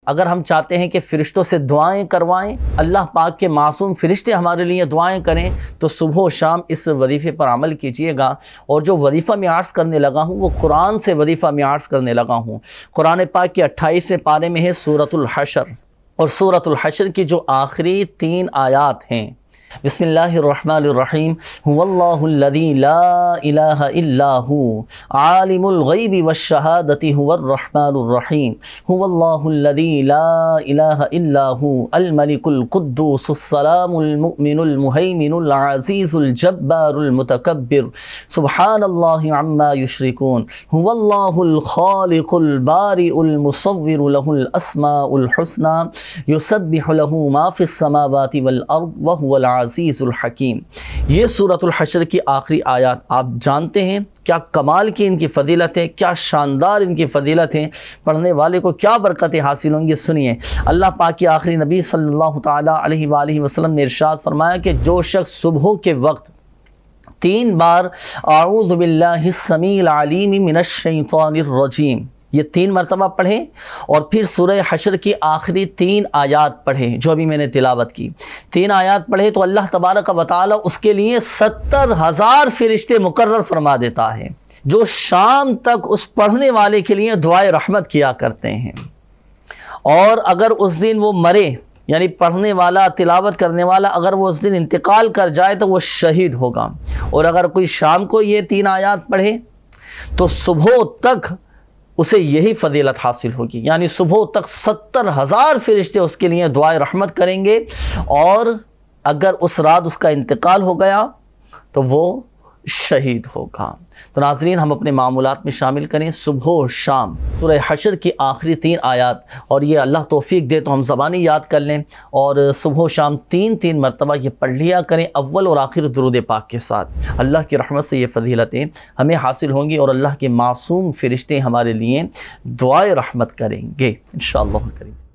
اگر ہم چاہتے ہیں کہ فرشتوں سے دعائیں کروائیں، اللہ پاک کے معصوم فرشتے ہمارے لیے دعائیں کریں، تو صبح و شام اس وظیفے پر عمل کیجئے گا۔ اور جو وظیفہ میں عرض کرنے لگا ہوں وہ قرآن سے وظیفہ میں عرض کرنے لگا ہوں۔ قرآن پاک کے 28ویں پارے میں ہے سورۃ الحشر، اور سورۃ الحشر کی جو آخری 3 آیات ہیں، بسم اللہ الرحمن الرحیم، هو اللہ الذی لا الہ الا هو عالم الغیب والشہادۃ هو الرحمن الرحیم، هو اللہ الذی لا الہ الا هو الملک القدوس السلام المؤمن المہیمن العزیز الجبار المتکبر سبحان اللہ عما یشرکون، هو اللہ الخالق البارئ المصور له الاسماء الحسنى یسبح له ما فی السماوات والارض وهو عزیز الحکیم۔ یہ سورۃ الحشر کی آخری آیات آپ جانتے ہیں کیا کمال کی ان کی فضیلت ہے، کیا شاندار ان کی فضیلت ہے، پڑھنے والے کو کیا برکتیں حاصل ہوں گی۔ سنیے، اللہ پاک کے آخری نبی صلی اللہ تعالیٰ علیہ وآلہ وسلم نے ارشاد فرمایا کہ جو شخص صبح کے وقت 3 بار اعوذ باللہ السمیع العلیم من الشیطان الرجیم یہ 3 مرتبہ پڑھیں، اور پھر سورہ حشر کی آخری 3 آیات پڑھیں جو ابھی میں نے تلاوت کی، 3 آیات پڑھیں تو اللہ تبارک و تعالی اس کے لیے 70,000 فرشتے مقرر فرما دیتا ہے، جو شام تک اس پڑھنے والے کے لیے دعائے رحمت کیا کرتے ہیں۔ اور اگر اس دن وہ مرے، یعنی پڑھنے والا، تلاوت کرنے والا، اگر وہ اس دن انتقال کر جائے تو وہ شہید ہوگا۔ اور اگر کوئی شام کو یہ 3 آیات پڑھے تو صبح تک اسے یہی فضیلت حاصل ہوگی، یعنی صبح تک 70,000 فرشتے اس کے لیے دعائے رحمت کریں گے۔ اور اگر اس رات اس کا انتقال ہو گیا تو وہ شہید ہوگا۔ تو ناظرین، ہم اپنے معمولات میں شامل کریں صبح و شام سورہ حشر کی آخری 3 آیات، اور یہ اللہ توفیق دے تو ہم زبانی یاد کر لیں، اور صبح و شام 3 مرتبہ یہ پڑھ لیا کریں، اول اور آخر درود پاک کے ساتھ۔ اللہ کی رحمت سے یہ فضیلتیں ہمیں حاصل ہوں گی، اور اللہ کے معصوم فرشتے ہمارے لیے دعائے رحمت کریں گے انشاءاللہ کریم۔